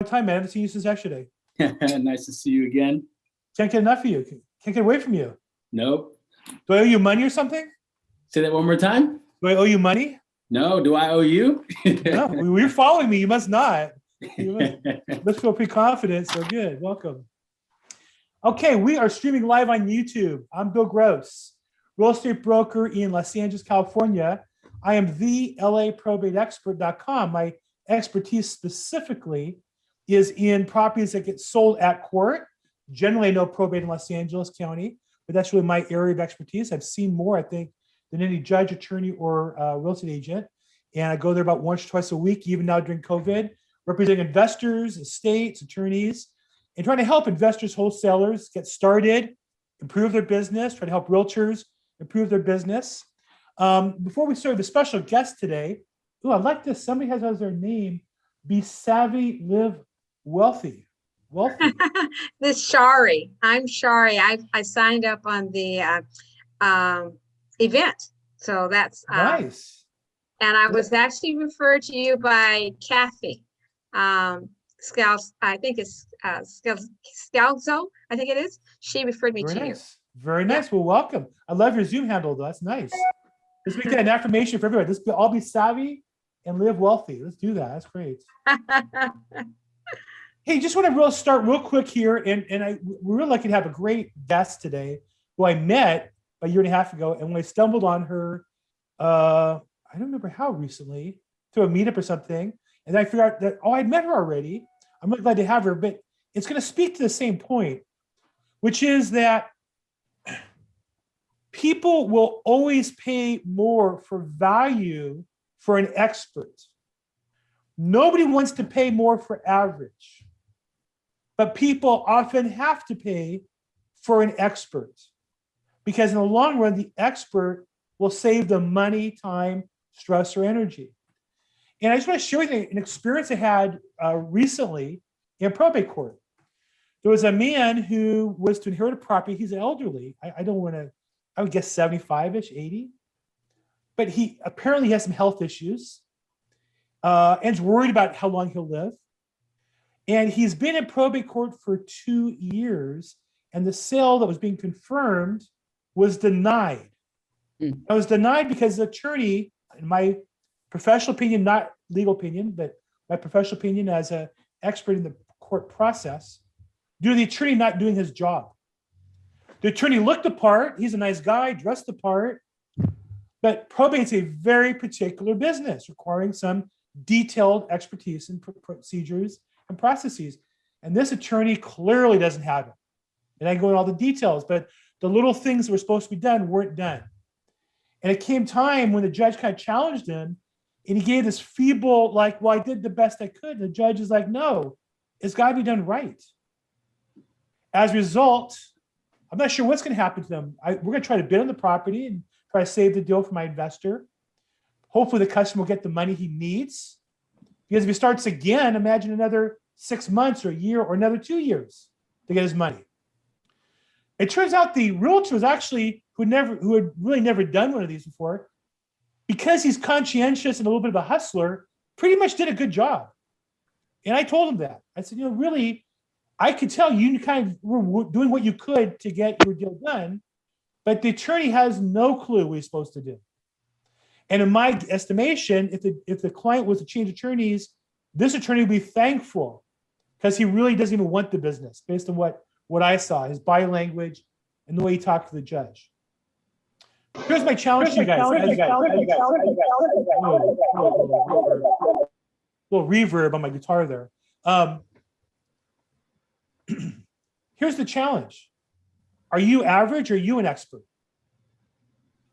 time, man. I haven't seen you since yesterday. Nice to see you again. Can't get enough of you. Can't get away from you. Nope. Do I owe you money or something? Say that one more time. Do I owe you money? No. Do I owe you? No, you're following me. You must not. You must feel pretty confident. So good. Welcome. Okay, we are streaming live on YouTube. I'm Bill Gross, real estate broker in Los Angeles, California. I am the LAProbate.com. My expertise specifically is in properties that get sold at court. Generally, I know probate in Los Angeles County, but that's really my area of expertise. I've seen more, I think, than any judge, attorney, or real estate agent. And I go there about once or twice a week, even now during COVID, representing investors, estates, attorneys, and trying to help investors, wholesalers get started, improve their business, try to help realtors improve their business. Before we start with a special guest today, I like this. Somebody has as their name, Be Savvy, Live Wealthy. This Shari. I'm Shari. I signed up on the event. So that's nice. And I was actually referred to you by Kathy. Scalzo, I think it's Scalzo, I think it is. She referred me to you. Very nice. Yeah. Well, welcome. I love your Zoom handle, though. That's nice. Let's make that an affirmation for everybody. Let's all be savvy and live wealthy. Let's do that. That's great. Hey, just want to start real quick here. And we're really lucky to have a great guest today who I met a year and a half ago. And when I stumbled on her, I don't remember how recently, through a meetup or something. And then I figured out that, I'd met her already. I'm really glad to have her, but it's going to speak to the same point, which is that people will always pay more for value for an expert. Nobody wants to pay more for average, but people often have to pay for an expert because in the long run, the expert will save them money, time, stress, or energy. And I just want to share with you an experience I had recently in probate court. There was a man who was to inherit a property. He's elderly. I would guess 75-ish, 80. But he apparently has some health issues and is worried about how long he'll live. And he's been in probate court for 2 years, and the sale that was being confirmed was denied. It was denied because the attorney, in my professional opinion, not legal opinion, but my professional opinion as an expert in the court process, due to the attorney not doing his job. The attorney looked the part. He's a nice guy, dressed the part, but probate's a very particular business requiring some detailed expertise in procedures and processes. And this attorney clearly doesn't have it. And I go into all the details, but the little things that were supposed to be done weren't done. And it came time when the judge kind of challenged him, and he gave this feeble, like, well, I did the best I could. And the judge is like, no, it's got to be done right. As a result, I'm not sure what's going to happen to them. We're going to try to bid on the property and try to save the deal for my investor. Hopefully the customer will get the money he needs. Because if he starts again, imagine another 6 months or a year or another 2 years to get his money. It turns out the realtor was actually, who had really never done one of these before, because he's conscientious and a little bit of a hustler, pretty much did a good job. And I told him that. I said, really, I could tell you kind of were doing what you could to get your deal done, but the attorney has no clue what he's supposed to do. And in my estimation, if the client was to change attorneys, this attorney would be thankful because he really doesn't even want the business based on what I saw, his body language and the way he talked to the judge. Here's my challenge to you guys. Little reverb on my guitar there. Here's the challenge. Are you average or are you an expert?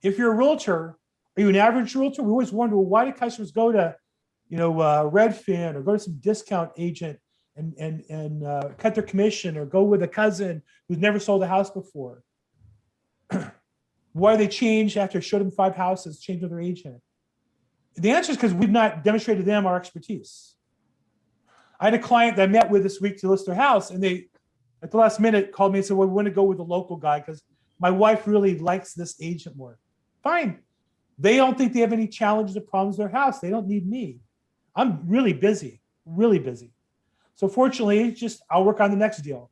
If you're a realtor, are you an average realtor? We always wonder, well, why do customers go to, Redfin or go to some discount agent and cut their commission or go with a cousin who's never sold a house before? Why they change after I showed them 5 houses, change with their agent? The answer is because we've not demonstrated them our expertise. I had a client that I met with this week to list their house, and they, at the last minute, called me and said, well, we want to go with the local guy because my wife really likes this agent more. Fine. They don't think they have any challenges or problems with their house. They don't need me. I'm really busy, really busy. So fortunately, just I'll work on the next deal.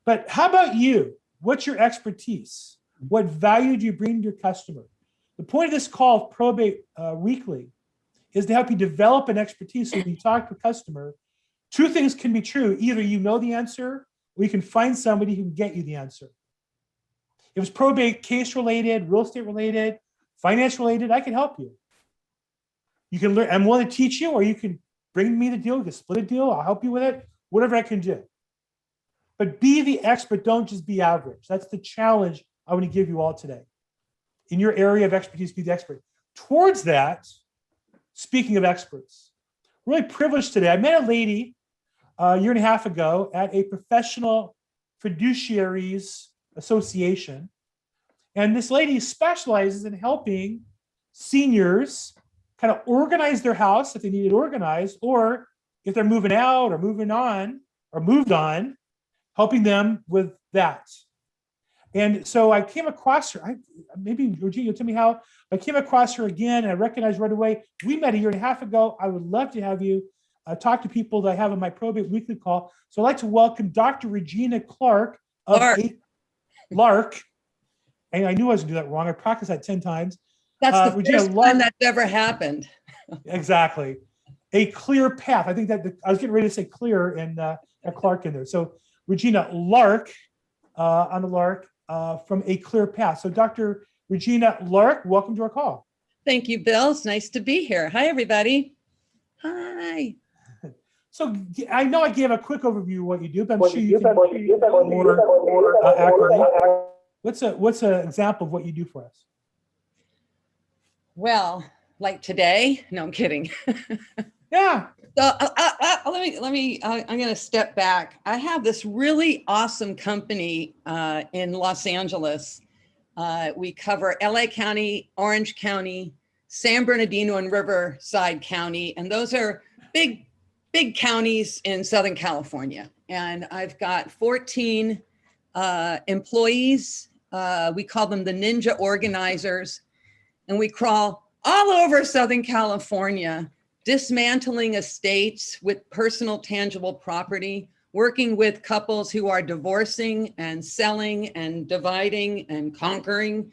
But how about you? What's your expertise? What value do you bring to your customer? The point of this call, Probate Weekly, is to help you develop an expertise. So when you talk to a customer, two things can be true. Either you know the answer, or you can find somebody who can get you the answer. If it's probate case related, real estate related, finance related, I can help you. You can learn. I'm willing to teach you, or you can bring me the deal. You can split a deal. I'll help you with it. Whatever I can do. But be the expert. Don't just be average. That's the challenge I want to give you all today. In your area of expertise, be the expert. Towards that, speaking of experts, really privileged today. I met a lady a year and a half ago at a professional fiduciaries association. And this lady specializes in helping seniors kind of organize their house if they need it organized, or if they're moving out or moving on or moved on, helping them with that. And so I came across her. Maybe Regina, you'll tell me how. I came across her again, and I recognized right away. We met a year and a half ago. I would love to have you talk to people that I have on my Probate Weekly call. So I'd like to welcome Dr. Regina Clark of Lark. And I knew I was going to do that wrong. I practiced that 10 times. That's the Regina first Lark, time that's ever happened. Exactly. A clear path. I think that I was getting ready to say clear and Clark in there. So Regina Lark on the Lark from A Clear Path. So Dr. Regina Lark, welcome to our call. Thank you, Bill. It's nice to be here. Hi, everybody. Hi. So I know I gave a quick overview of what you do, but I'm sure you can more accurately. What's an example of what you do for us? Well, like today? No, I'm kidding. Yeah. So I'm going to step back. I have this really awesome company in Los Angeles. We cover LA County, Orange County, San Bernardino, and Riverside County. And those are big counties in Southern California. And I've got 14 employees. We call them the Ninja Organizers. And we crawl all over Southern California, dismantling estates with personal tangible property, working with couples who are divorcing and selling and dividing and conquering.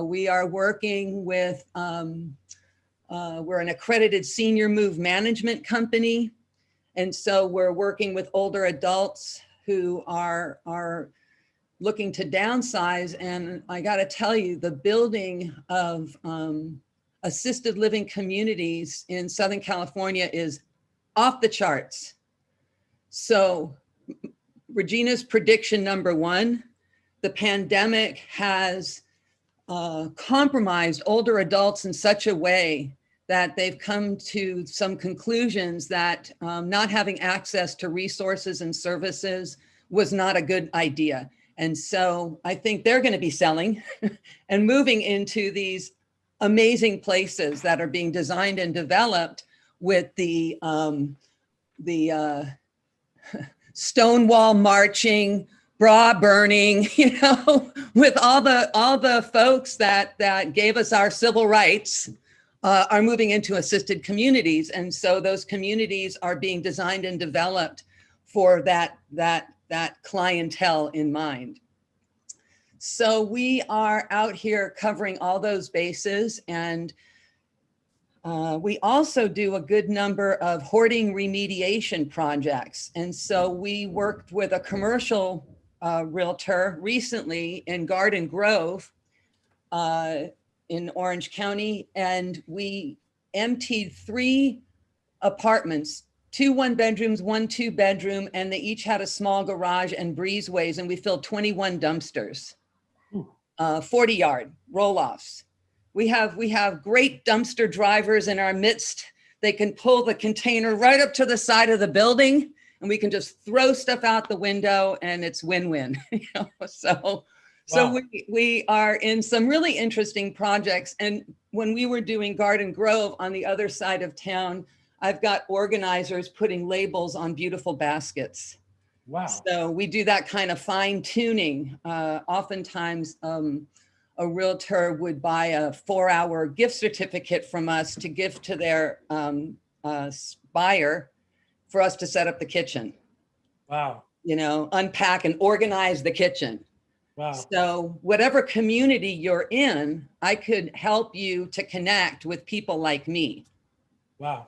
We are working with, we're an accredited senior move management company. And so we're working with older adults who are looking to downsize. And I got to tell you, the building of assisted living communities in Southern California is off the charts. So Regina's prediction number one, the pandemic has compromised older adults in such a way that they've come to some conclusions that not having access to resources and services was not a good idea. And so I think they're going to be selling and moving into these amazing places that are being designed and developed with the Stonewall marching, bra burning, with all the folks that gave us our civil rights are moving into assisted communities. And so those communities are being designed and developed for that clientele in mind. So we are out here covering all those bases, and we also do a good number of hoarding remediation projects. And so we worked with a commercial realtor recently in Garden Grove in Orange County, and we emptied 3 apartments, 2 1-bedrooms, 1 2-bedroom, and they each had a small garage and breezeways, and we filled 21 dumpsters, 40-yard roll-offs. We have great dumpster drivers in our midst. They can pull the container right up to the side of the building, and we can just throw stuff out the window, and it's win-win. So we are in some really interesting projects. And when we were doing Garden Grove on the other side of town, I've got organizers putting labels on beautiful baskets. Wow. So we do that kind of fine tuning. Oftentimes a realtor would buy a 4-hour gift certificate from us to give to their buyer. for us to set up the kitchen, Wow. unpack and organize the kitchen. Wow. So whatever community you're in, I could help you to connect with people like me. Wow.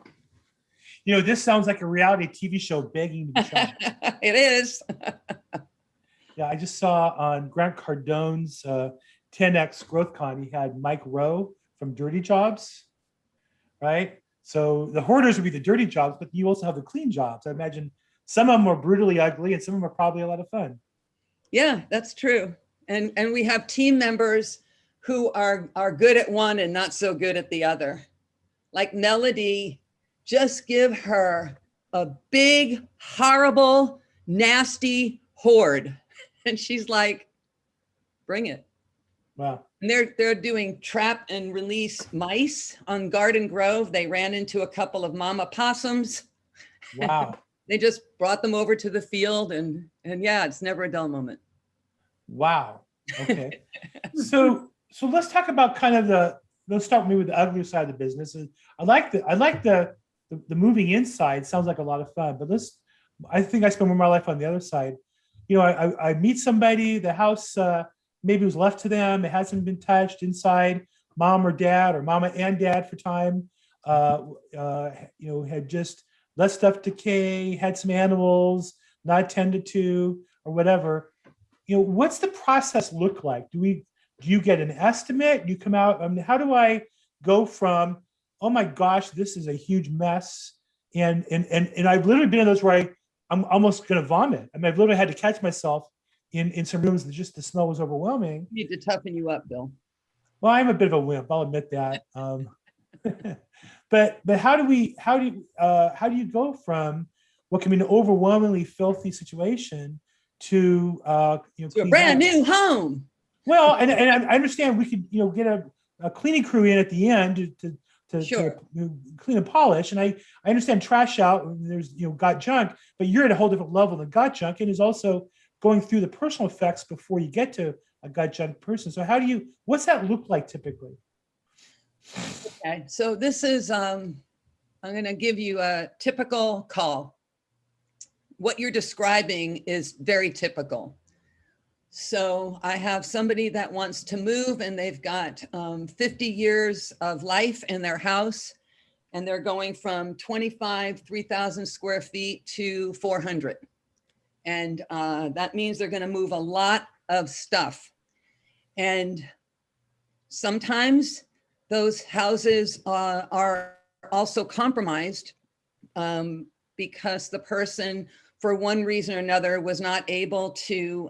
This sounds like a reality TV show begging to be shot. It is. Yeah, I just saw on Grant Cardone's 10X GrowthCon, he had Mike Rowe from Dirty Jobs, right? So the hoarders would be the dirty jobs, but you also have the clean jobs. I imagine some of them are brutally ugly and some of them are probably a lot of fun. Yeah, that's true. And we have team members who are good at one and not so good at the other. Like Melody, just give her a big, horrible, nasty hoard. And she's like, bring it. Wow. And they're doing trap and release mice on Garden Grove. They ran into a couple of mama possums. Wow. They just brought them over to the field and yeah, it's never a dull moment. Wow. Okay. So let's talk about kind of let's start maybe with the ugly side of the business. I like the moving inside. Sounds like a lot of fun, but I think I spend more of my life on the other side. I meet somebody, the house maybe was left to them, it hasn't been touched inside, mom or dad or mama and dad for time, had just let stuff decay, had some animals not tended to or whatever. What's the process look like? Do you get an estimate? You come out, how do I go from, oh my gosh, this is a huge mess. And I've literally been in those where I'm almost going to vomit. I've literally had to catch myself in some rooms that just the smell was overwhelming. Need to toughen you up, Bill. Well, I'm a bit of a wimp. I'll admit that. But how do you go from what can be an overwhelmingly filthy situation to To a brand new home. Well, and I understand we could get a cleaning crew in at the end to Sure. clean and polish, and I understand trash out. There's got junk, but you're at a whole different level than got junk, and is also going through the personal effects before you get to a got junk person. So what's that look like typically? Okay, so this is I'm going to give you a typical call. What you're describing is very typical. So I have somebody that wants to move and they've got 50 years of life in their house and they're going from 3,000 square feet to 400. And that means they're going to move a lot of stuff. And sometimes those houses are also compromised because the person, for one reason or another, was not able to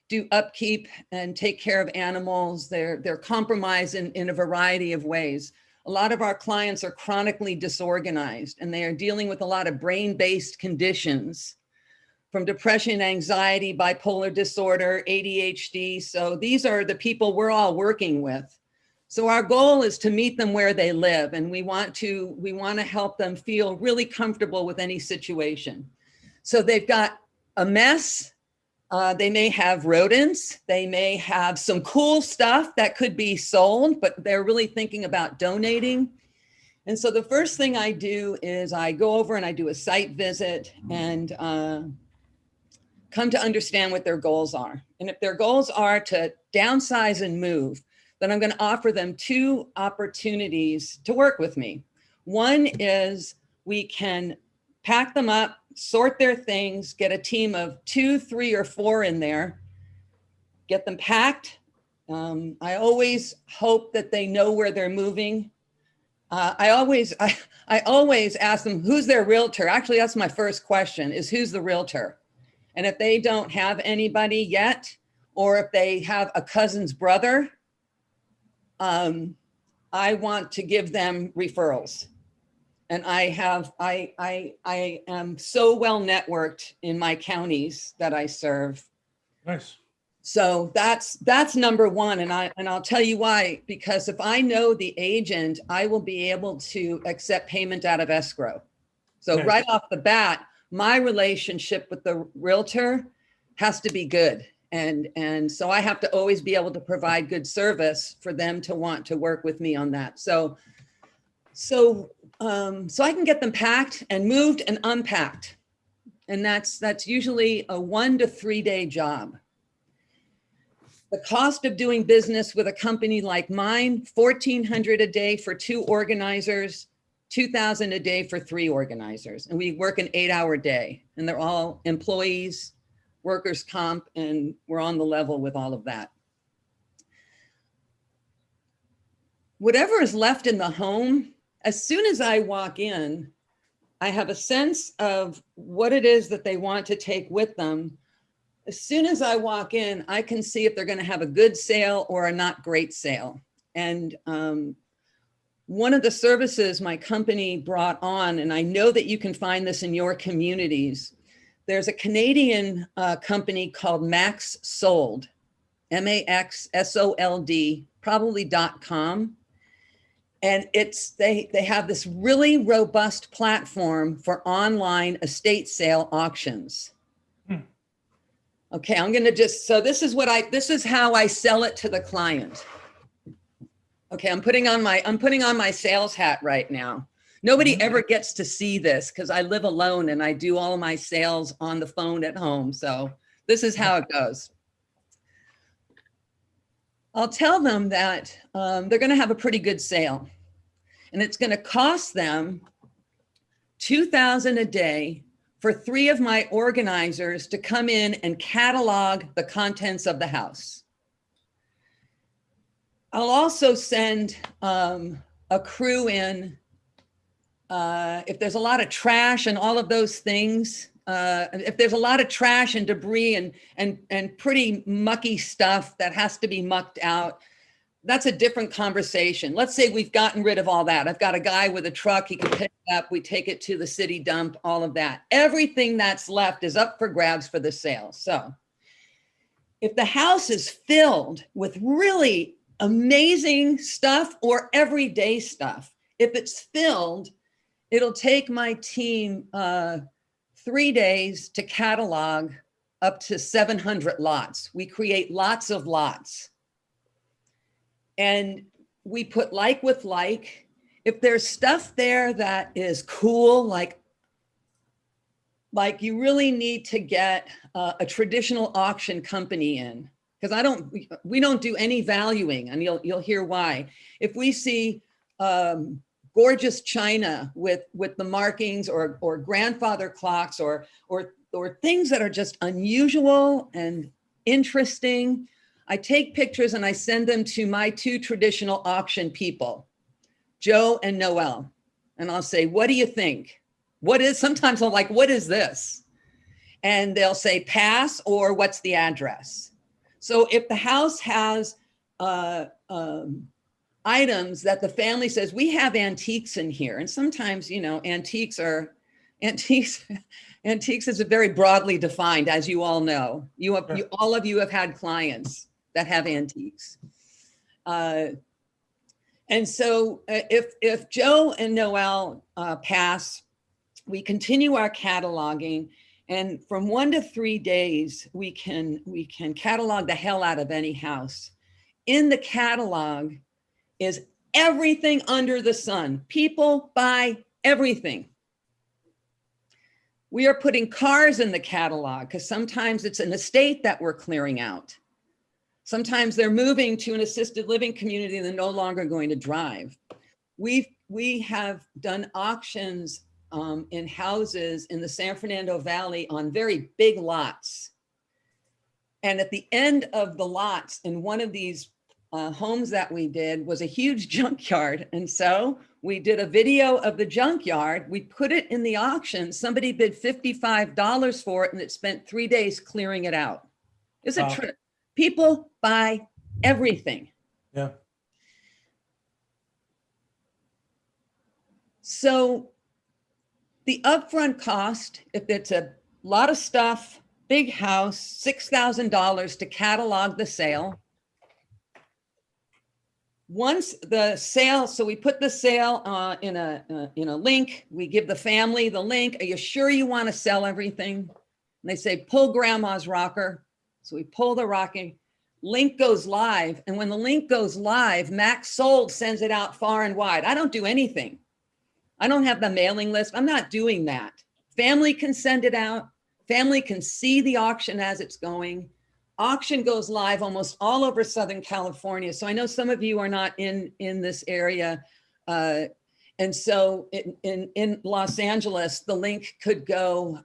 do upkeep and take care of animals. They're compromised in a variety of ways. A lot of our clients are chronically disorganized and they are dealing with a lot of brain-based conditions from depression, anxiety, bipolar disorder, ADHD. So these are the people we're all working with. So our goal is to meet them where they live, and we want to help them feel really comfortable with any situation. So they've got a mess. They may have rodents. They may have some cool stuff that could be sold, but they're really thinking about donating. And so the first thing I do is I go over and I do a site visit and come to understand what their goals are. And if their goals are to downsize and move, then I'm going to offer them two opportunities to work with me. One is we can pack them up, sort their things, get a team of 2, 3, or 4 in there, get them packed. I always hope that they know where they're moving. I always ask them, who's their realtor? Actually, that's my first question, is who's the realtor? And if they don't have anybody yet, or if they have a cousin's brother, I want to give them referrals. And I am so well networked in my counties that I serve. Nice. So that's number one. And I'll tell you why, because if I know the agent, I will be able to accept payment out of escrow. So Nice. Right off the bat, my relationship with the realtor has to be good. And so I have to always be able to provide good service for them to want to work with me on that. So So, so I can get them packed and moved and unpacked. And that's usually a 1 to 3 day job. The cost of doing business with a company like mine, $1,400 a day for 2 organizers, $2,000 a day for 3 organizers. And we work an 8-hour day, and they're all employees, workers' comp, and we're on the level with all of that. Whatever is left in the home, as soon as I walk in, I have a sense of what it is that they want to take with them. As soon as I walk in, I can see if they're going to have a good sale or a not great sale. And one of the services my company brought on, and I know that you can find this in your communities, there's a Canadian company called Max Sold, MAXSOLD, probably .com. And they have this really robust platform for online estate sale auctions. Okay, I'm gonna so this is how I sell it to the client. Okay, I'm putting on my sales hat right now. Nobody ever gets to see this because I live alone and I do all of my sales on the phone at home. So this is how it goes. I'll tell them that they're going to have a pretty good sale, and it's going to cost them $2,000 a day for 3 of my organizers to come in and catalog the contents of the house. I'll also send a crew in if there's a lot of trash and all of those things. If there's a lot of trash and debris and pretty mucky stuff that has to be mucked out, that's a different conversation. Let's say we've gotten rid of all that. I've got a guy with a truck, he can pick it up, we take it to the city dump, all of that. Everything that's left is up for grabs for the sale. So if the house is filled with really amazing stuff or everyday stuff, if it's filled, it'll take my team 3 days to catalog up to 700 lots. We create lots of lots. And we put like with like. If there's stuff there that is cool, like you really need to get a traditional auction company in, because we don't do any valuing, and you'll hear why. If we see gorgeous china with the markings or grandfather clocks or things that are just unusual and interesting, I take pictures and I send them to my 2 traditional auction people, Joe and Noel. And I'll say, what do you think? Sometimes I'm like, what is this? And they'll say pass or what's the address? So if the house has items that the family says, we have antiques in here. And sometimes, antiques is very broadly defined, as you all know. All of you have had clients that have antiques. And so if Joe and Noel pass, we continue our cataloging, and from 1 to 3 days, we can catalog the hell out of any house. In the catalog is everything under the sun. People buy everything. We are putting cars in the catalog because sometimes it's an estate that we're clearing out. Sometimes they're moving to an assisted living community and they're no longer going to drive. We have done auctions in houses in the San Fernando Valley on very big lots. And at the end of the lots in one of these homes that we did was a huge junkyard. And so we did a video of the junkyard. We put it in the auction. Somebody bid $55 for it, and it spent 3 days clearing it out. It's a trip. People buy everything. Yeah. So the upfront cost, if it's a lot of stuff, big house, $6,000 to catalog the sale. Once the sale, so we put the sale in a link. We give the family the link. Are you sure you want to sell everything? And they say, pull grandma's rocker. So we pull the rocking, link goes live. And when the link goes live, Max Sold sends it out far and wide. I don't do anything. I don't have the mailing list. I'm not doing that. Family can send it out. Family can see the auction as it's going. Auction goes live almost all over Southern California. So I know some of you are not in this area. And so in Los Angeles, the link could go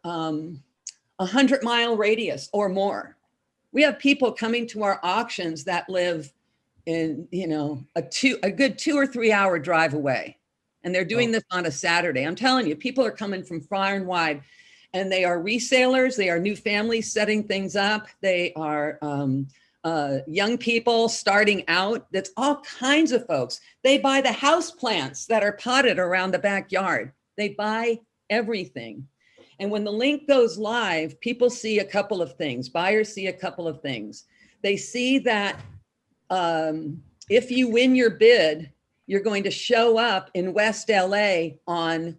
100-mile radius or more. We have people coming to our auctions that live in, a good 2 or 3 hour drive away. And they're doing this on a Saturday. I'm telling you, people are coming from far and wide, and they are resellers. They are new families setting things up. They are young people starting out. That's all kinds of folks. They buy the house plants that are potted around the backyard. They buy everything. And when the link goes live, people see a couple of things. Buyers see a couple of things. They see that if you win your bid, you're going to show up in West LA on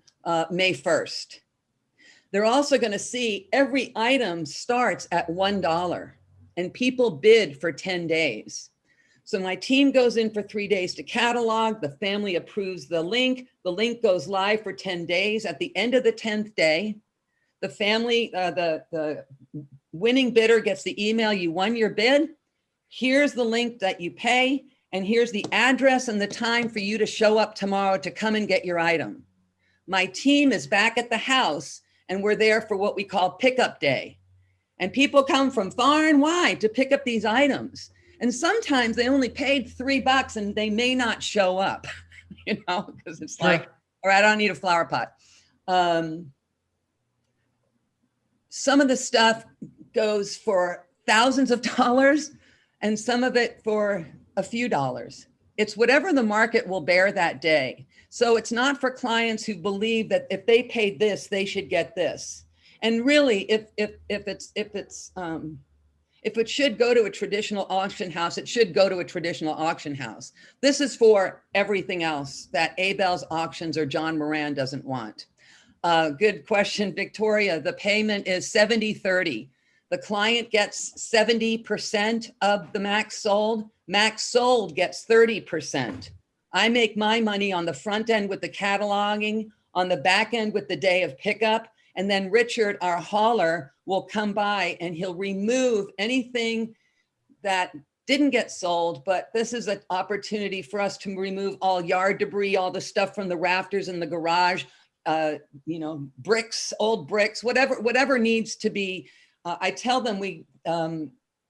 May 1st. They're also going to see every item starts at $1 and people bid for 10 days. So my team goes in for 3 days to catalog. The family approves the link. The link goes live for 10 days. At the end of the 10th day, the family, the winning bidder gets the email, you won your bid. Here's the link that you pay. And here's the address and the time for you to show up tomorrow to come and get your item. My team is back at the house and we're there for what we call pickup day. And people come from far and wide to pick up these items. And sometimes they only paid $3 and they may not show up, because it's like, all right, I don't need a flower pot. Some of the stuff goes for thousands of dollars and some of it for a few dollars. It's whatever the market will bear that day. So it's not for clients who believe that if they paid this, they should get this. And really, if it should go to a traditional auction house, it should go to a traditional auction house. This is for everything else that Abel's Auctions or John Moran doesn't want. Good question, Victoria. The payment is 70-30. The client gets 70% of the max sold. Max sold gets 30%. I make my money on the front end with the cataloging, on the back end with the day of pickup. And then Richard, our hauler, will come by and he'll remove anything that didn't get sold. But this is an opportunity for us to remove all yard debris, all the stuff from the rafters in the garage, bricks, old bricks, whatever needs to be. I tell them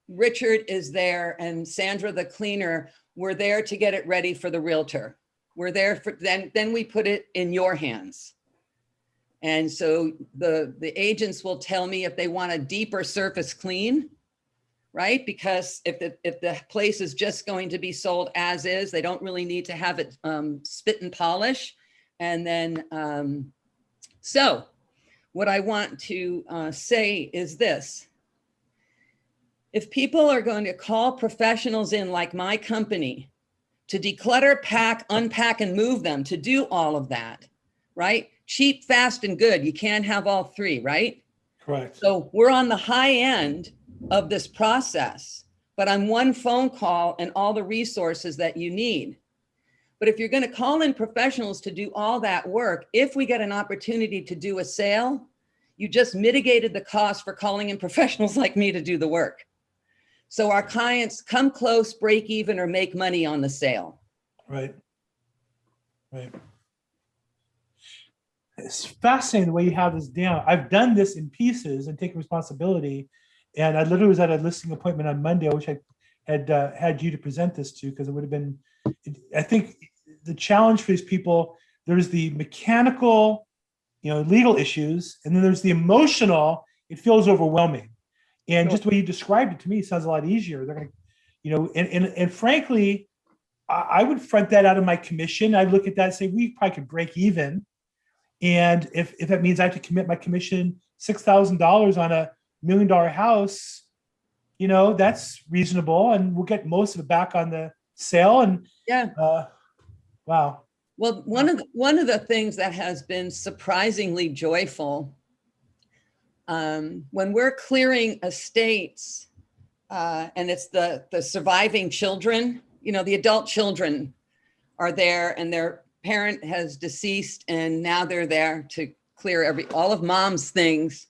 Richard is there and Sandra, the cleaner, we're there to get it ready for the realtor. We're there for, then we put it in your hands. And so the agents will tell me if they want a deeper surface clean, right? Because if the place is just going to be sold as is, they don't really need to have it spit and polish. And then, so what I want to say is this. If people are going to call professionals in like my company to declutter, pack, unpack, and move them, to do all of that, right? Cheap, fast, and good. You can't have all three, right? Correct. So we're on the high end of this process, but I'm one phone call and all the resources that you need. But if you're going to call in professionals to do all that work, if we get an opportunity to do a sale, you just mitigated the cost for calling in professionals like me to do the work. So our clients come close, break even, or make money on the sale. Right. Right. It's fascinating the way you have this down. I've done this in pieces and taken responsibility. And I literally was at a listing appointment on Monday. I wish I had had you to present this to, because it would have been, I think the challenge for these people, there's the mechanical, legal issues, and then there's the emotional, it feels overwhelming. And just the way you described it to me sounds a lot easier. They're going to, and frankly, I would front that out of my commission. I'd look at that and say, we probably could break even. And if that means I have to commit my commission $6,000 on $1 million house, that's reasonable. And we'll get most of it back on the sale. And yeah, wow. Well, one of the things that has been surprisingly joyful, when we're clearing estates, and it's the surviving children, the adult children are there and they're parent has deceased and now they're there to clear all of mom's things.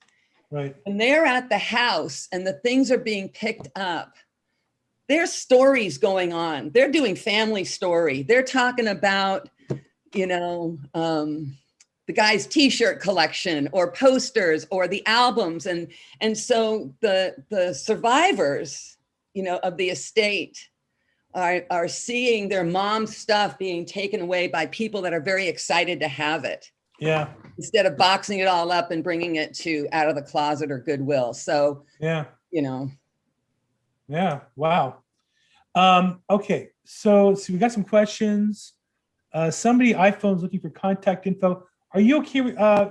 Right. When they're at the house and the things are being picked up, there's stories going on. They're doing family story. They're talking about, you know, the guy's t-shirt collection or posters or the albums. And so the survivors, you know, of the estate are seeing their mom's stuff being taken away by people that are very excited to have it. Yeah. Instead of boxing it all up and bringing it to out of the closet or Goodwill. So, Yeah. you know. Yeah. Wow. Okay. So we got some questions. Somebody iPhone's looking for contact info. Are you okay,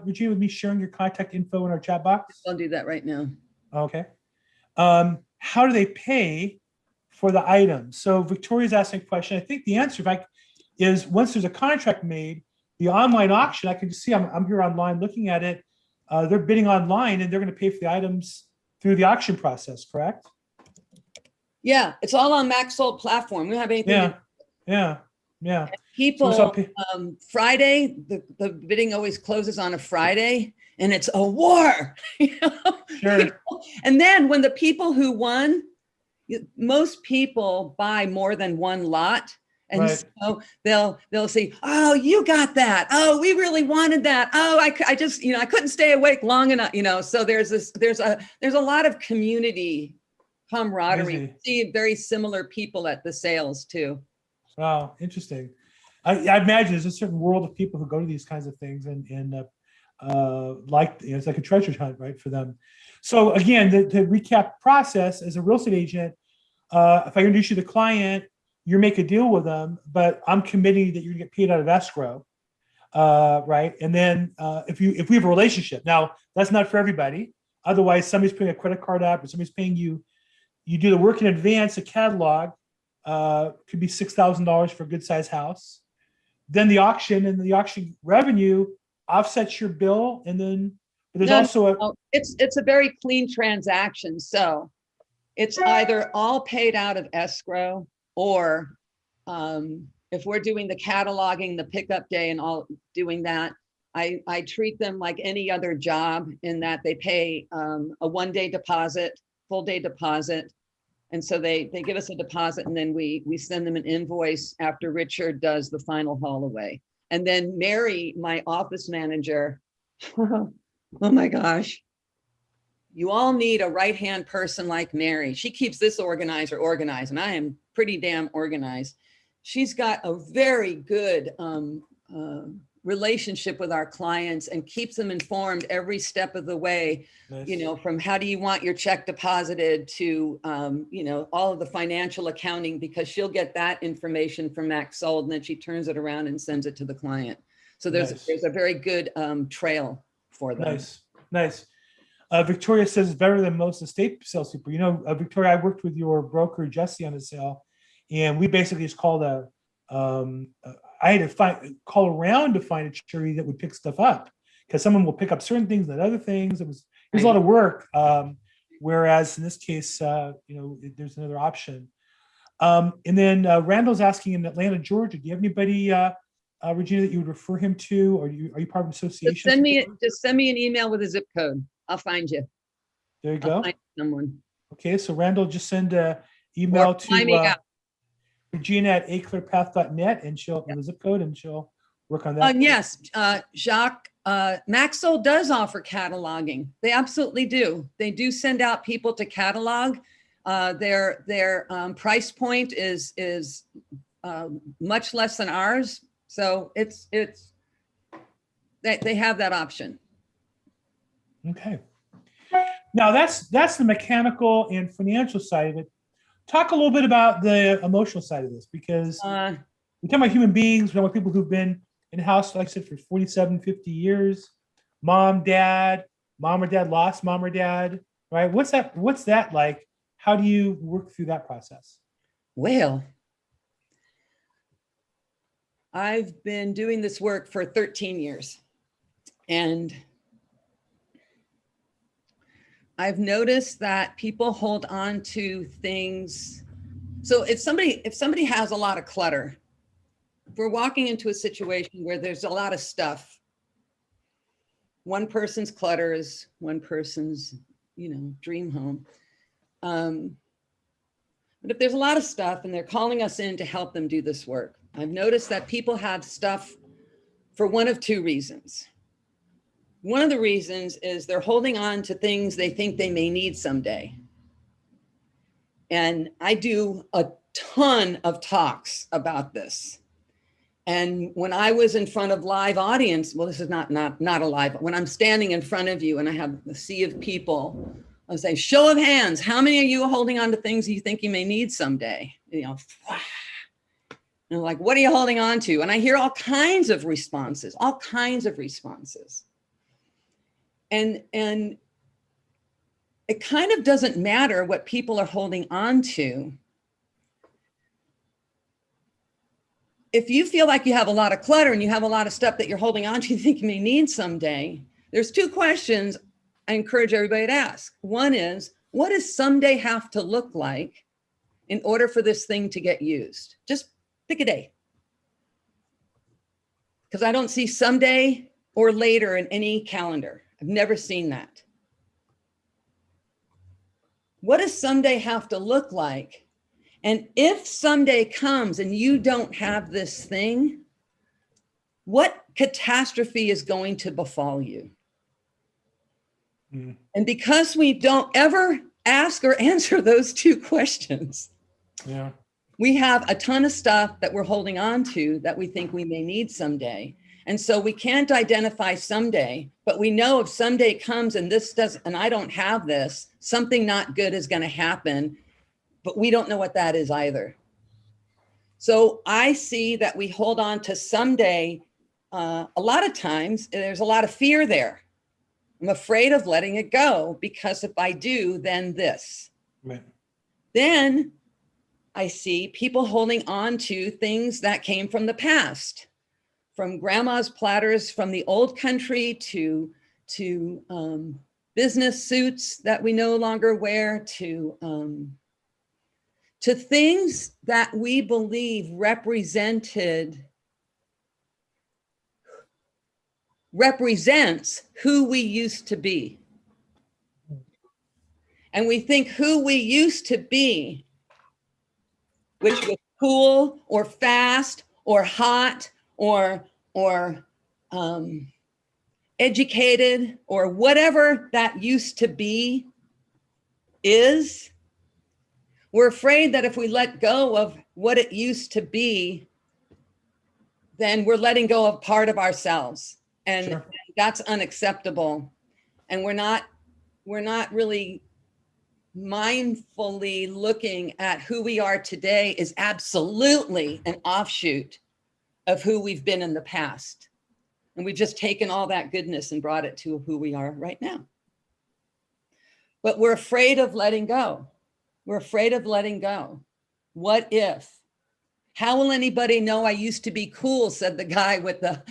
Regina, with me sharing your contact info in our chat box? I'll do that right now. Okay. How do they pay for the items? So Victoria's asking a question. I think the answer, is once there's a contract made, the online auction, I can just see, I'm here online looking at it. They're bidding online and they're going to pay for the items through the auction process, correct? Yeah, it's all on MaxSold platform. We don't have anything. Yeah. People, So Friday, the bidding always closes on a Friday and it's a war. You know? Sure. And then when the people who won, most people buy more than one lot. And Right. so they'll say, oh, you got that. Oh, we really wanted that. Oh, I just, you know, I couldn't stay awake long enough, you know. So there's a lot of community camaraderie. Amazing. See very similar people at the sales too. Wow, interesting. I imagine there's a certain world of people who go to these kinds of things and like, you know, it's like a treasure hunt, right, for them. So again, to recap process, as a real estate agent, if I introduce you to the client, you make a deal with them, but I'm committing that you're gonna get paid out of escrow, right? And then if we have a relationship, now that's not for everybody. Otherwise, somebody's putting a credit card up or somebody's paying you. You do the work in advance, a catalog, could be $6,000 for a good size house. Then the auction and the auction revenue offsets your bill, and then there's it's a very clean transaction. So it's either all paid out of escrow, or if we're doing the cataloging, the pickup day and all doing that, I treat them like any other job in that they pay a one-day deposit, full day deposit. And so they give us a deposit and then we send them an invoice after Richard does the final haul away. And then Mary, my office manager, oh my gosh, you all need a right-hand person like Mary. She keeps this organizer organized, and I am pretty damn organized. She's got a very good relationship with our clients and keeps them informed every step of the way. Nice. You know, from how do you want your check deposited to, you know, all of the financial accounting, because she'll get that information from MaxSold and then she turns it around and sends it to the client. So there's a very good trail for them. Nice. Victoria says it's better than most estate salespeople. You know, Victoria, I worked with your broker, Jesse, on a sale, and we basically just called I had to call around to find a charity that would pick stuff up, because someone will pick up certain things and other things. It was a lot of work. Whereas in this case, you know, there's another option. And then Randall's asking, in Atlanta, Georgia, do you have anybody, Regina, that you would refer him to, or are you part of an association? Just send me an email with a zip code. I'll find you. There you go. I'll find someone. Okay, so Randall, just send an email to Regina at aclearpath.net, and she'll have a zip code and she'll work on that. Yes, Jacques, MaxSold does offer cataloging. They absolutely do. They do send out people to catalog. Their price point is much less than ours. So they have that option. Okay. Now that's the mechanical and financial side of it. Talk a little bit about the emotional side of this, because we're talking about human beings. We're talking about people who've been in the house, like I said, for 47, 50 years. Mom or dad lost mom or dad, right? What's that like? How do you work through that process? Well, I've been doing this work for 13 years, and I've noticed that people hold on to things. So if somebody has a lot of clutter, we're walking into a situation where there's a lot of stuff, one person's clutter is one person's, dream home. But if there's a lot of stuff and they're calling us in to help them do this work, I've noticed that people have stuff for one of two reasons. One of the reasons is they're holding on to things they think they may need someday. And I do a ton of talks about this. And when I was in front of live audience, well, this is not a live, when I'm standing in front of you and I have a sea of people, I'll say, show of hands, how many of you are holding on to things you think you may need someday? And like, what are you holding on to? And I hear all kinds of responses. And it kind of doesn't matter what people are holding on to. If you feel like you have a lot of clutter and you have a lot of stuff that you're holding on to, you think you may need someday, there's two questions I encourage everybody to ask. One is, what does someday have to look like in order for this thing to get used? Just pick a day. Because I don't see someday or later in any calendar. I've never seen that. What does someday have to look like? And if someday comes and you don't have this thing, what catastrophe is going to befall you? Mm. And because we don't ever ask or answer those two questions, we have a ton of stuff that we're holding on to that we think we may need someday. And so we can't identify someday, but we know if someday comes and I don't have this, something not good is going to happen, but we don't know what that is either. So I see that we hold on to someday. A lot of times there's a lot of fear there. I'm afraid of letting it go because if I do, then this. Right. Then I see people holding on to things that came from the past, from grandma's platters from the old country to business suits that we no longer wear, to things that we believe represents who we used to be. And we think who we used to be, which was cool or fast or hot or educated or whatever that used to be is, we're afraid that if we let go of what it used to be, then we're letting go of part of ourselves. And sure, that's unacceptable. And we're not really mindfully looking at who we are today is absolutely an offshoot of who we've been in the past. And we've just taken all that goodness and brought it to who we are right now. But we're afraid of letting go. We're afraid of letting go. What if? How will anybody know I used to be cool, said the guy with the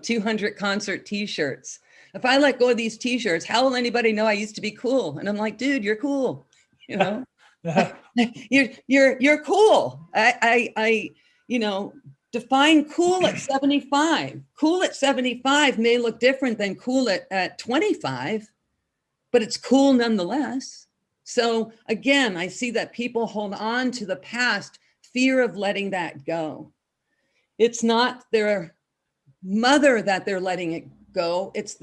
200 concert t-shirts. If I let go of these t-shirts, how will anybody know I used to be cool? And I'm like, dude, you're cool. You're cool. I define cool at 75. Cool at 75 may look different than cool at 25, but it's cool nonetheless. So again, I see that people hold on to the past, fear of letting that go. It's not their mother that they're letting it go. It's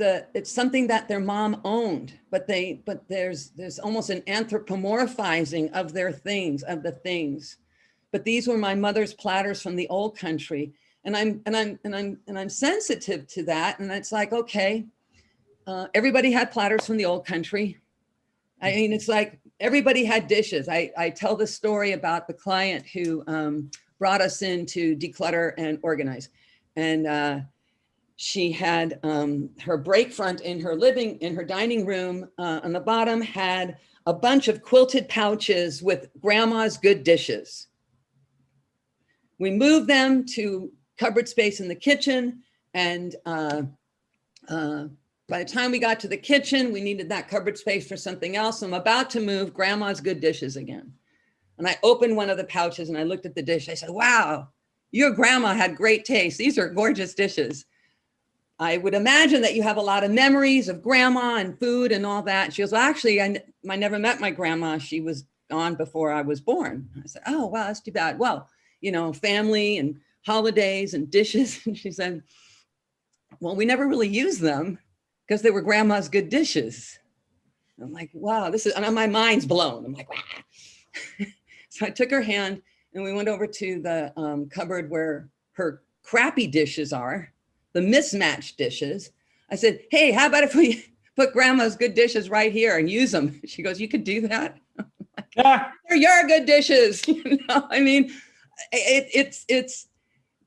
something that their mom owned, but there's almost an anthropomorphizing of their things, of the things. But these were my mother's platters from the old country. And I'm sensitive to that. And it's like, okay, everybody had platters from the old country. I mean, it's like everybody had dishes. I tell the story about the client who brought us in to declutter and organize. And she had her break front in her dining room on the bottom had a bunch of quilted pouches with grandma's good dishes. We moved them to cupboard space in the kitchen. And by the time we got to the kitchen, we needed that cupboard space for something else. So I'm about to move grandma's good dishes again. And I opened one of the pouches and I looked at the dish. I said, wow, your grandma had great taste. These are gorgeous dishes. I would imagine that you have a lot of memories of grandma and food and all that. She goes, well, actually, I never met my grandma. She was gone before I was born. I said, oh, wow, that's too bad. Well, you know, family and holidays and dishes. And she said, well, we never really used them because they were grandma's good dishes. I'm like, wow, this is, and my mind's blown. I'm like, wow. So I took her hand and we went over to the cupboard where her crappy dishes are, the mismatched dishes. I said, hey, how about if we put grandma's good dishes right here and use them? She goes, you could do that? Ah, They're your good dishes. You know, I mean, it's,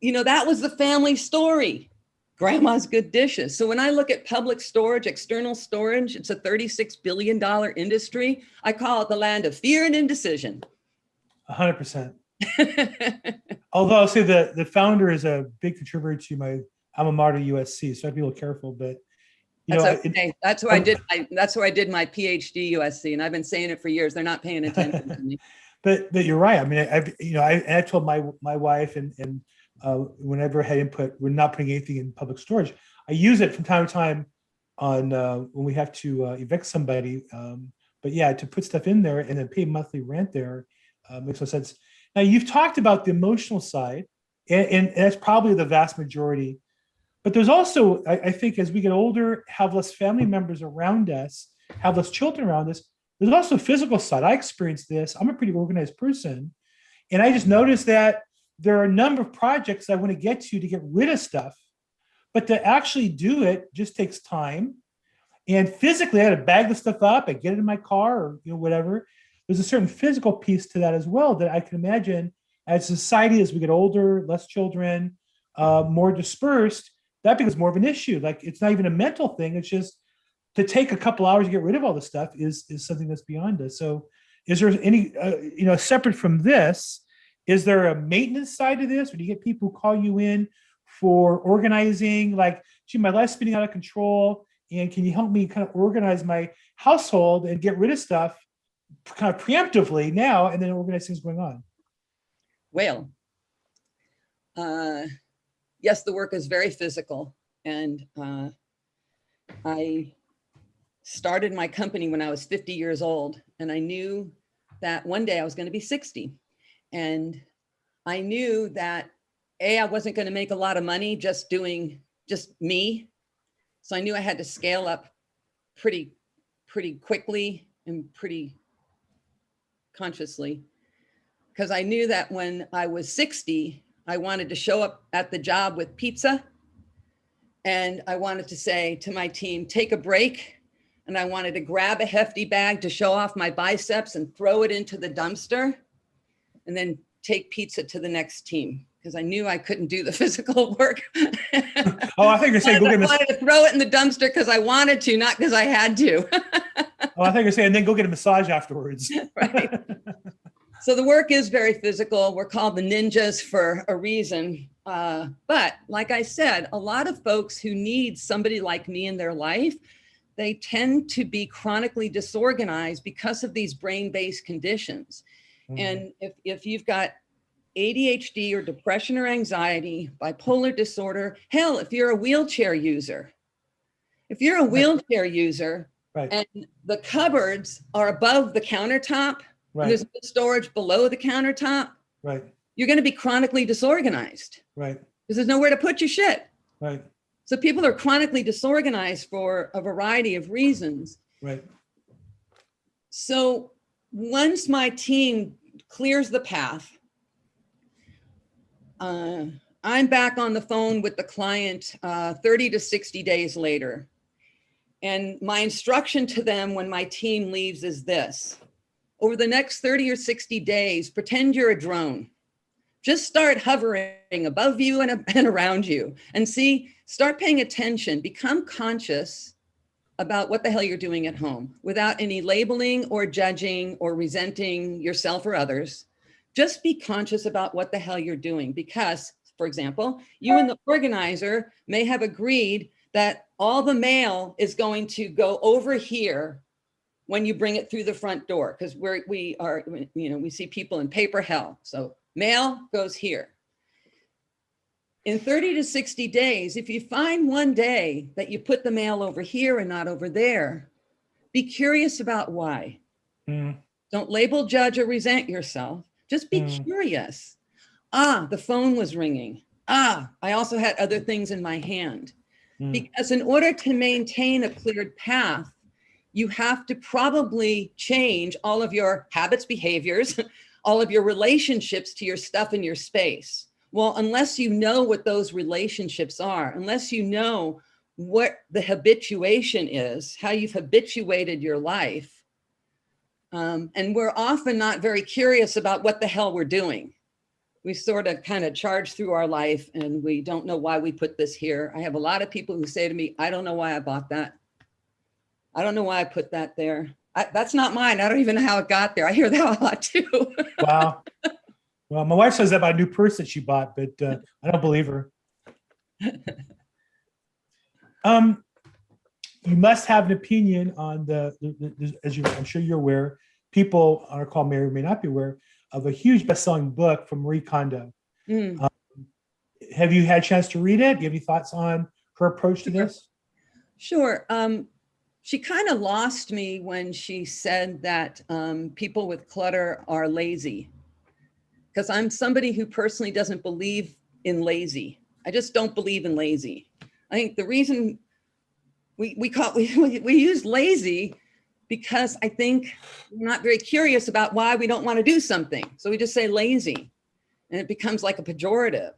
you know, that was the family story. Grandma's good dishes. So when I look at public storage, external storage, it's a $36 billion industry. I call it the land of fear and indecision. 100%. Although I'll say the founder is a big contributor to my alma mater, USC, so I'd be a little careful. But you That's know, okay. That's where I did. That's where I did my PhD, USC, and I've been saying it for years. They're not paying attention to me. but you're right. I mean, I told my wife and whenever I had input, we're not putting anything in public storage. I use it from time to time on when we have to evict somebody. But yeah, to put stuff in there and then pay monthly rent there makes no sense. Now you've talked about the emotional side, and that's probably the vast majority. But there's also, I think, as we get older, have less family members around us, have less children around us. There's also a physical side. I experienced this. I'm a pretty organized person, and I just noticed that there are a number of projects I want to get rid of stuff, but to actually do it just takes time. And physically, I had to bag the stuff up and get it in my car or whatever. There's a certain physical piece to that as well that I can imagine as society, as we get older, less children, more dispersed, that becomes more of an issue. Like it's not even a mental thing. It's just to take a couple hours to get rid of all the stuff is something that's beyond us. So is there any, separate from this, is there a maintenance side to this? Or do you get people who call you in for organizing, like, gee, my life's spinning out of control, and can you help me kind of organize my household and get rid of stuff kind of preemptively now and then organize things going on? Well, yes, the work is very physical. And I started my company when I was 50 years old, and I knew that one day I was going to be 60. And I knew that I wasn't going to make a lot of money just doing just me. So I knew I had to scale up pretty quickly and pretty consciously, because I knew that when I was 60, I wanted to show up at the job with pizza. And I wanted to say to my team, take a break. And I wanted to grab a hefty bag to show off my biceps and throw it into the dumpster, and then take pizza to the next team, because I knew I couldn't do the physical work. Oh, I think you're saying, I wanted to throw it in the dumpster because I wanted to, not because I had to. Oh, I think you're saying, then go get a massage afterwards. Right. So the work is very physical. We're called the ninjas for a reason. But like I said, a lot of folks who need somebody like me in their life, they tend to be chronically disorganized because of these brain-based conditions. Mm-hmm. And if you've got ADHD or depression or anxiety, bipolar disorder, hell, if you're a wheelchair user, right. And the cupboards are above the countertop, right. And there's storage below the countertop, right. You're going to be chronically disorganized, right? Because there's nowhere to put your shit, right? So people are chronically disorganized for a variety of reasons, right? So once my team clears the path, I'm back on the phone with the client 30 to 60 days later. And my instruction to them when my team leaves is this: over the next 30 or 60 days, pretend you're a drone. Just start hovering above you and around you, and start paying attention, become conscious about what the hell you're doing at home without any labeling or judging or resenting yourself or others. Just be conscious about what the hell you're doing, because, for example, you and the organizer may have agreed that all the mail is going to go over here when you bring it through the front door, because we see people in paper hell. So mail goes here. in 30 to 60 days, if you find one day that you put the mail over here and not over there, be curious about why. Mm, Don't label, judge, or resent yourself. Just be curious. Ah, the phone was ringing. Ah, I also had other things in my hand. Because in order to maintain a cleared path, you have to probably change all of your habits, behaviors, all of your relationships to your stuff in your space. Well, unless you know what those relationships are, unless you know what the habituation is, how you've habituated your life, and we're often not very curious about what the hell we're doing. We sort of kind of charge through our life and we don't know why we put this here. I have a lot of people who say to me, I don't know why I bought that. I don't know why I put that there. That's not mine. I don't even know how it got there. I hear that a lot too. wow. Well, my wife says that about a new purse that she bought, but I don't believe her. You must have an opinion on as I'm sure you're aware, people on our call may or may not be aware of a huge best-selling book from Marie Kondo. Have you had a chance to read it? Do you have any thoughts on her approach to this? Sure. She kind of lost me when she said that people with clutter are lazy, because I'm somebody who personally doesn't believe in lazy. I just don't believe in lazy. I think the reason we use lazy because I think we're not very curious about why we don't want to do something. So we just say lazy, and it becomes like a pejorative.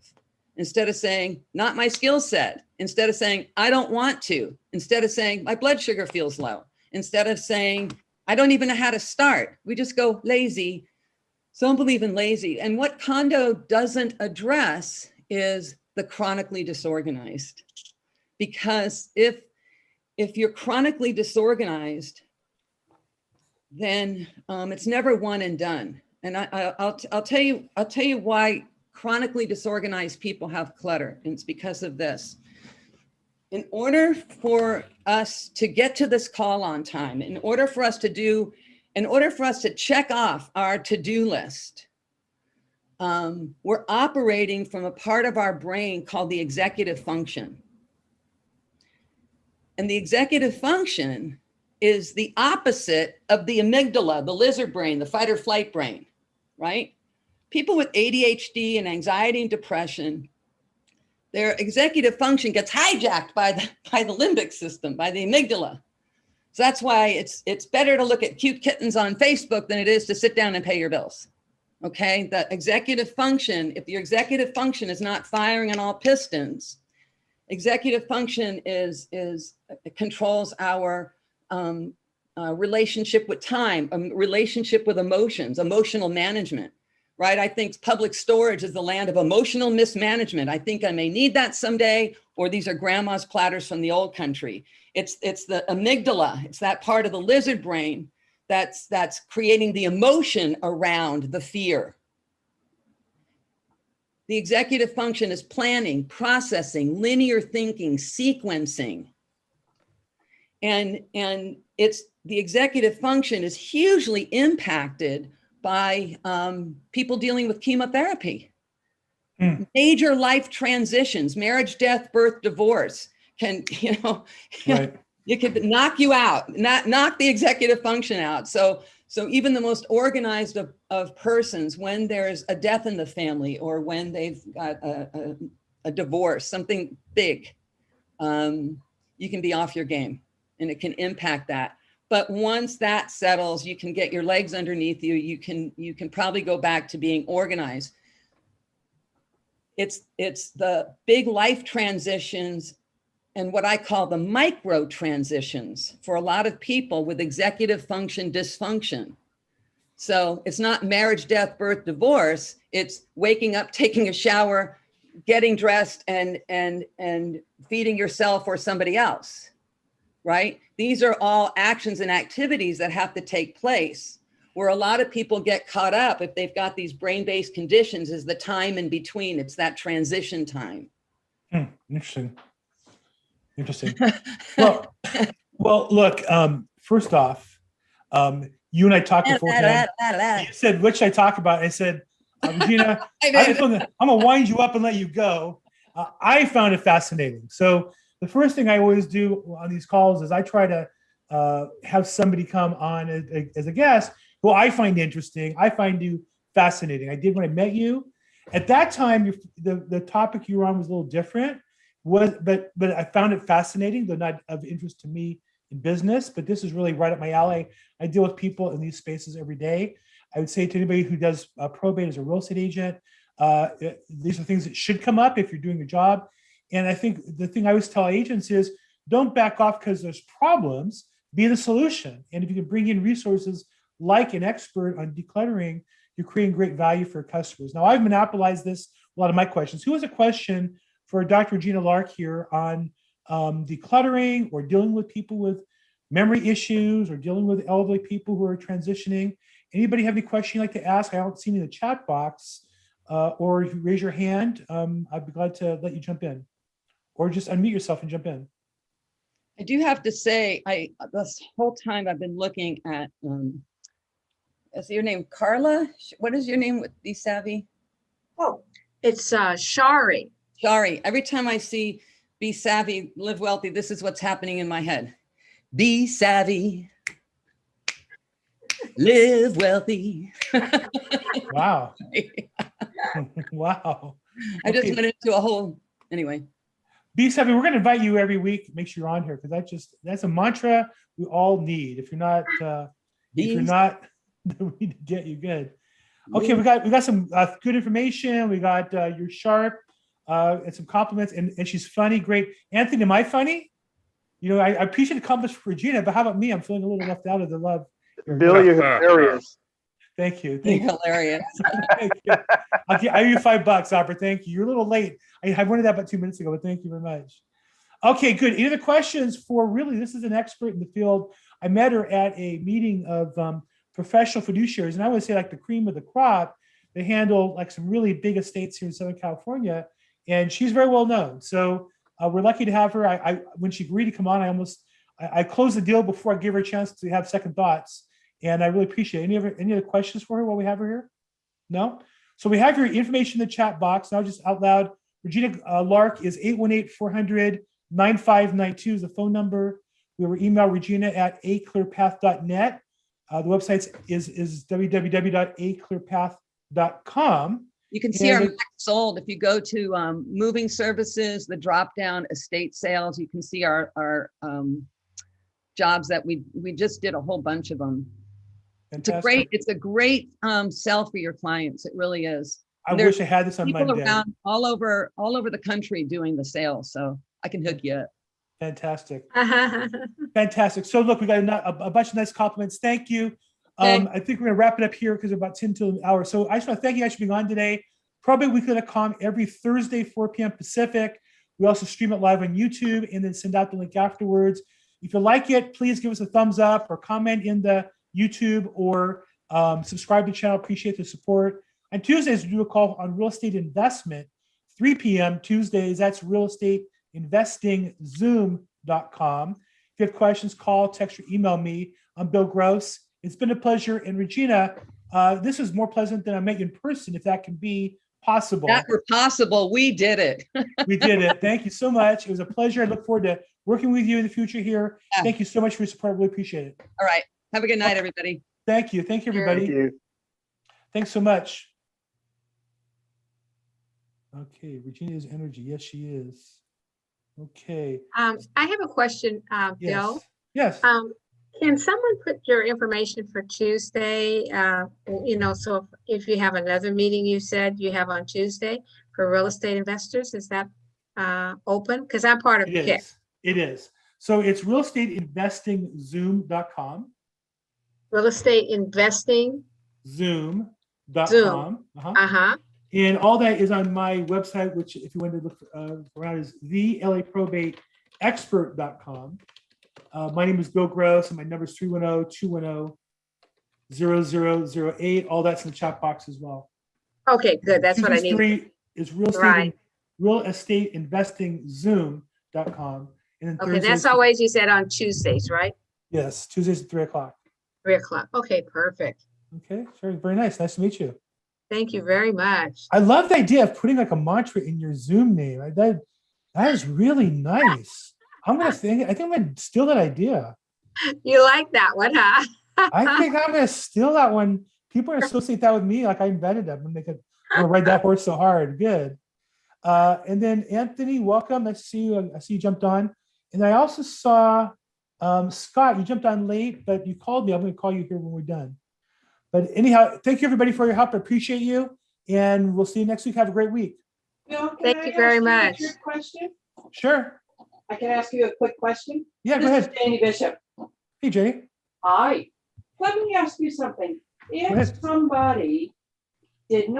Instead of saying, not my skill set, instead of saying, I don't want to, instead of saying, my blood sugar feels low, instead of saying, I don't even know how to start, we just go lazy. So don't believe in lazy. And what Kondo doesn't address is the chronically disorganized. Because if you're chronically disorganized, then it's never one and done. And I'll tell you why chronically disorganized people have clutter. And it's because of this. In order for us to get to this call on time, in order for us to check off our to-do list, we're operating from a part of our brain called the executive function. And the executive function is the opposite of the amygdala, the lizard brain, the fight or flight brain, right? People with ADHD and anxiety and depression, their executive function gets hijacked by the limbic system, by the amygdala. So that's why it's better to look at cute kittens on Facebook than it is to sit down and pay your bills. Okay, the executive function, if your executive function is not firing on all pistons, executive function controls our relationship with time, relationship with emotions, emotional management, right? I think public storage is the land of emotional mismanagement. I think I may need that someday, or these are grandma's platters from the old country. It's the amygdala. It's that part of the lizard brain that's creating the emotion around the fear. The executive function is planning, processing, linear thinking, sequencing. And it's the executive function is hugely impacted by people dealing with chemotherapy. Major life transitions, marriage, death, birth, divorce can, Right. it could knock you out, knock the executive function out. So even the most organized of persons, when there's a death in the family or when they've got a divorce, something big, you can be off your game and it can impact that. But once that settles, you can get your legs underneath you. You can probably go back to being organized. It's the big life transitions and what I call the micro transitions for a lot of people with executive function dysfunction. So it's not marriage, death, birth, divorce. It's waking up, taking a shower, getting dressed, and feeding yourself or somebody else, right? These are all actions and activities that have to take place. Where a lot of people get caught up if they've got these brain-based conditions is the time in between. It's that transition time. Interesting. Well, look, first off, you and I talked beforehand. You said, what should I talk about? I said, Regina, I'm gonna wind you up and let you go. I found it fascinating. So the first thing I always do on these calls is I try to have somebody come on as a guest who I find interesting. I find you fascinating. I did when I met you. At that time, the topic you were on was a little different. But I found it fascinating, though not of interest to me in business. But this is really right up my alley. I deal with people in these spaces every day. I would say to anybody who does probate as a real estate agent, these are things that should come up if you're doing your job. And I think the thing I always tell agents is don't back off because there's problems, be the solution. And if you can bring in resources like an expert on decluttering, you're creating great value for customers. Now, I've monopolized this, a lot of my questions. Who has a question for Dr. Regina Lark here on decluttering or dealing with people with memory issues or dealing with elderly people who are transitioning? Anybody have any question you'd like to ask? I don't see any in the chat box. Or if you raise your hand, I'd be glad to let you jump in. Or just unmute yourself and jump in. I do have to say, this whole time I've been looking at, is your name Carla? What is your name with Be Savvy? Oh, it's Shari. Shari. Every time I see Be Savvy, Live Wealthy, this is what's happening in my head. Be savvy, live wealthy. Wow. Wow. I just went into a whole, anyway. Be Savvy, we're going to invite you every week. Make sure you're on here because that's a mantra we all need. If you're not, we need to get you good. Okay, we got some good information. We got you're sharp and some compliments, and she's funny, great. Anthony, am I funny? You know, I appreciate the compliments for Regina, but how about me? I'm feeling a little left out of the love. Bill, you're hilarious. Thank you. You're hilarious. Thank you. I owe you $5, Albert. Thank you. You're a little late. I wanted that about 2 minutes ago, but thank you very much. Okay, good. Any other questions for really? This is an expert in the field. I met her at a meeting of professional fiduciaries, and I would say like the cream of the crop. They handle like some really big estates here in Southern California, and she's very well known. So we're lucky to have her. I when she agreed to come on, I closed the deal before I gave her a chance to have second thoughts. And I really appreciate it. Any other questions for her while we have her here? No? So we have your information in the chat box. Now just out loud, Regina Lark is 818-400-9592 is the phone number. We will email Regina at aclearpath.net. The website is www.aclearpath.com. You can see our max sold. If you go to moving services, the drop down estate sales, you can see our jobs that we just did a whole bunch of them. Fantastic. It's a great sell for your clients. It really is. I wish I had this on people Monday. Around all over the country doing the sales, so I can hook you up. Fantastic. Fantastic. So look, we got a bunch of nice compliments. Thank you. I think we're gonna wrap it up here because about 10 to an hour. So I just want to thank you guys for being on today. ProbateWeekly.com every Thursday, 4 p.m. Pacific. We also stream it live on YouTube and then send out the link afterwards. If you like it, please give us a thumbs up or comment in the YouTube or subscribe to the channel. Appreciate the support. On Tuesdays, we do a call on real estate investment, 3 p.m. Tuesdays. That's realestateinvestingzoom.com. If you have questions, call, text, or email me. I'm Bill Gross. It's been a pleasure. And Regina, this is more pleasant than I met you in person, if that can be possible. That were possible. We did it. We did it. Thank you so much. It was a pleasure. I look forward to working with you in the future here. Yeah. Thank you so much for your support. Really appreciate it. All right. Have a good night, everybody. Thank you. Thank you, everybody. Thank you. Thanks so much. Okay, Regina's energy. Yes, she is. Okay. I have a question, Bill. Yes. Can someone put your information for Tuesday? So if you have another meeting, you said you have on Tuesday for real estate investors, is that open? Because I'm part of PIC. It is. So it's realestateinvestingzoom.com. Real estate investing. Zoom.com. Zoom. And all that is on my website, which if you want to look around is the LAProbateexpert.com. My name is Bill Gross and my number is 310-210-0008. All that's in the chat box as well. Okay, good. That's what I need. 3 is realestateinvestingzoom.com. And then Okay, that's always you said on Tuesdays, right? Yes, Tuesdays at 3 o'clock. 3 o'clock. Okay, perfect. Okay, very, very nice. Nice to meet you. Thank you very much. I love the idea of putting like a mantra in your Zoom name. That is really nice. I think I'm gonna steal that idea. You like that one, huh? I think I'm gonna steal that one. People are associate that with me, like I invented them. I'm gonna ride that horse so hard. Good. And then Anthony, welcome. Nice to see you. I see you jumped on. And I also saw Scott. You jumped on late, but you called me. I'm gonna call you here when we're done. But anyhow, thank you everybody for your help. I appreciate you. And we'll see you next week. Have a great week. Bill, can Thank I you very ask a much. trick question? Sure. I can ask you a quick question? Yeah, go This is ahead. Janie Bishop. Hey, Jay. Hi. Let me ask you something. ahead. If somebody did not